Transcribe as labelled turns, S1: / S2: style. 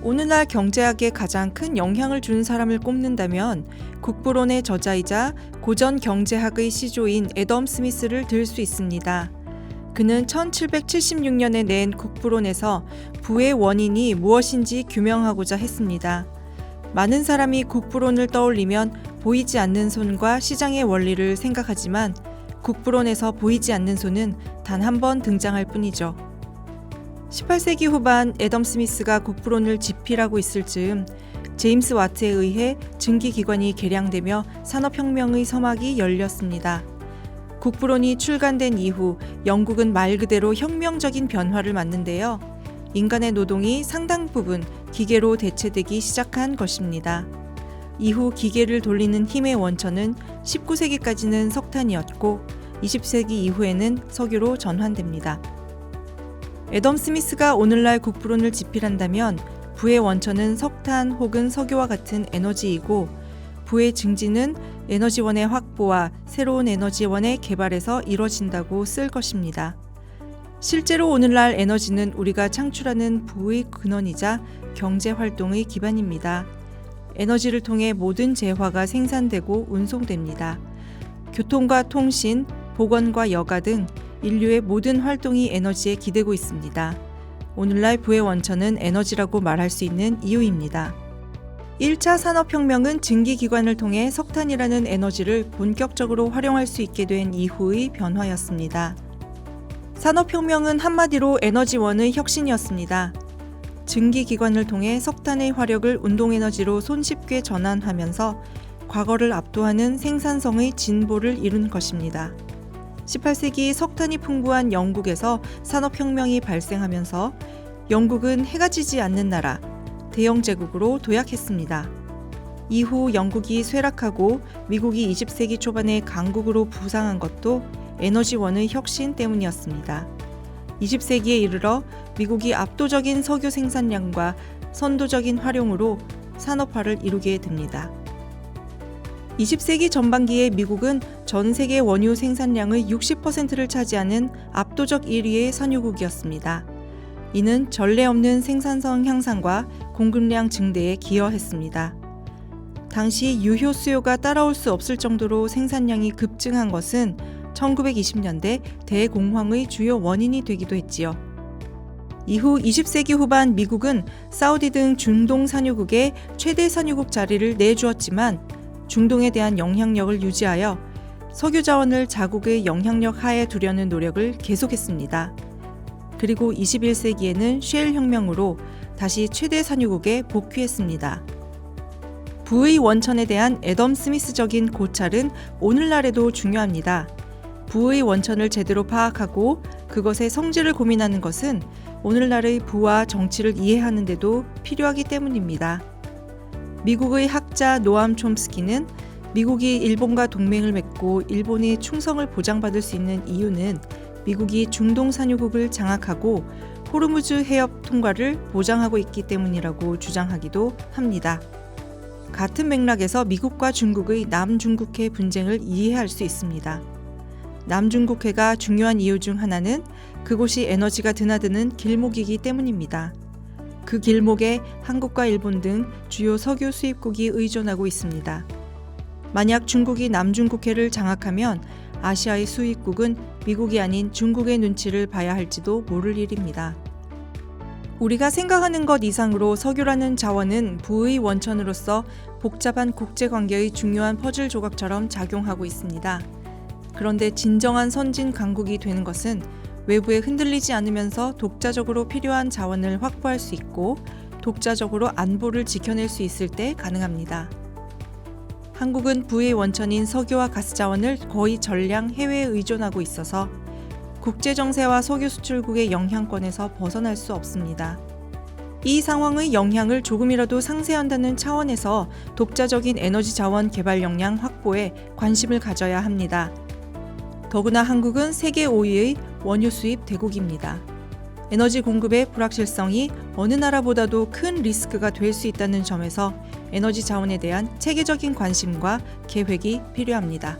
S1: 오늘날 경제학에 가장 큰 영향을 준 사람을 꼽는다면 국부론의 저자이자 고전 경제학의 시조인 애덤 스미스를 들 수 있습니다. 그는 1776년에 낸 국부론에서 부의 원인이 무엇인지 규명하고자 했습니다. 많은 사람이 국부론을 떠올리면 보이지 않는 손과 시장의 원리를 생각하지만 국부론에서 보이지 않는 손은 단 한 번 등장할 뿐이죠. 18세기 후반 애덤 스미스가 국부론을 집필하고 있을 즈음 제임스 와트에 의해 증기기관이 개량되며 산업혁명의 서막이 열렸습니다. 국부론이 출간된 이후 영국은 말 그대로 혁명적인 변화를 맞는데요. 인간의 노동이 상당 부분 기계로 대체되기 시작한 것입니다. 이후 기계를 돌리는 힘의 원천은 19세기까지는 석탄이었고 20세기 이후에는 석유로 전환됩니다. 애덤 스미스가 오늘날 국부론을 집필한다면 부의 원천은 석탄 혹은 석유와 같은 에너지이고 부의 증진은 에너지원의 확보와 새로운 에너지원의 개발에서 이뤄진다고 쓸 것입니다. 실제로 오늘날 에너지는 우리가 창출하는 부의 근원이자 경제활동의 기반입니다. 에너지를 통해 모든 재화가 생산되고 운송됩니다. 교통과 통신, 보건과 여가 등 인류의 모든 활동이 에너지에 기대고 있습니다. 오늘날 부의 원천은 에너지라고 말할 수 있는 이유입니다. 1차 산업혁명은 증기기관을 통해 석탄이라는 에너지를 본격적으로 활용할 수 있게 된 이후의 변화였습니다. 산업혁명은 한마디로 에너지원의 혁신이었습니다. 증기기관을 통해 석탄의 화력을 운동에너지로 손쉽게 전환하면서 과거를 압도하는 생산성의 진보를 이룬 것입니다. 18세기 석탄이 풍부한 영국에서 산업혁명이 발생하면서 영국은 해가 지지 않는 나라, 대영제국으로 도약했습니다. 이후 영국이 쇠락하고 미국이 20세기 초반에 강국으로 부상한 것도 에너지원의 혁신 때문이었습니다. 20세기에 이르러 미국이 압도적인 석유 생산량과 선도적인 활용으로 산업화를 이루게 됩니다. 20세기 전반기에 미국은 전 세계 원유 생산량의 60%를 차지하는 압도적 1위의 산유국이었습니다. 이는 전례 없는 생산성 향상과 공급량 증대에 기여했습니다. 당시 유효 수요가 따라올 수 없을 정도로 생산량이 급증한 것은 1920년대 대공황의 주요 원인이 되기도 했지요. 이후 20세기 후반 미국은 사우디 등 중동 산유국의 최대 산유국 자리를 내주었지만 중동에 대한 영향력을 유지하여 석유 자원을 자국의 영향력 하에 두려는 노력을 계속했습니다. 그리고 21세기에는 쉘 혁명으로 다시 최대 산유국에 복귀했습니다. 부의 원천에 대한 애덤 스미스적인 고찰은 오늘날에도 중요합니다. 부의 원천을 제대로 파악하고 그것의 성질을 고민하는 것은 오늘날의 부와 정치를 이해하는 데도 필요하기 때문입니다. 미국의 학자 노암 촘스키는 미국이 일본과 동맹을 맺고 일본의 충성을 보장받을 수 있는 이유는 미국이 중동 산유국을 장악하고 호르무즈 해협 통과를 보장하고 있기 때문이라고 주장하기도 합니다. 같은 맥락에서 미국과 중국의 남중국해 분쟁을 이해할 수 있습니다. 남중국해가 중요한 이유 중 하나는 그곳이 에너지가 드나드는 길목이기 때문입니다. 그 길목에 한국과 일본 등 주요 석유 수입국이 의존하고 있습니다. 만약 중국이 남중국해를 장악하면 아시아의 수입국은 미국이 아닌 중국의 눈치를 봐야 할지도 모를 일입니다. 우리가 생각하는 것 이상으로 석유라는 자원은 부의 원천으로서 복잡한 국제관계의 중요한 퍼즐 조각처럼 작용하고 있습니다. 그런데 진정한 선진 강국이 되는 것은 외부에 흔들리지 않으면서 독자적으로 필요한 자원을 확보할 수 있고 독자적으로 안보를 지켜낼 수 있을 때 가능합니다. 한국은 부의 원천인 석유와 가스 자원을 거의 전량 해외에 의존하고 있어서 국제정세와 석유 수출국의 영향권에서 벗어날 수 없습니다. 이 상황의 영향을 조금이라도 상쇄한다는 차원에서 독자적인 에너지 자원 개발 역량 확보에 관심을 가져야 합니다. 더구나 한국은 세계 5위의 원유 수입 대국입니다. 에너지 공급의 불확실성이 어느 나라보다도 큰 리스크가 될 수 있다는 점에서 에너지 자원에 대한 체계적인 관심과 계획이 필요합니다.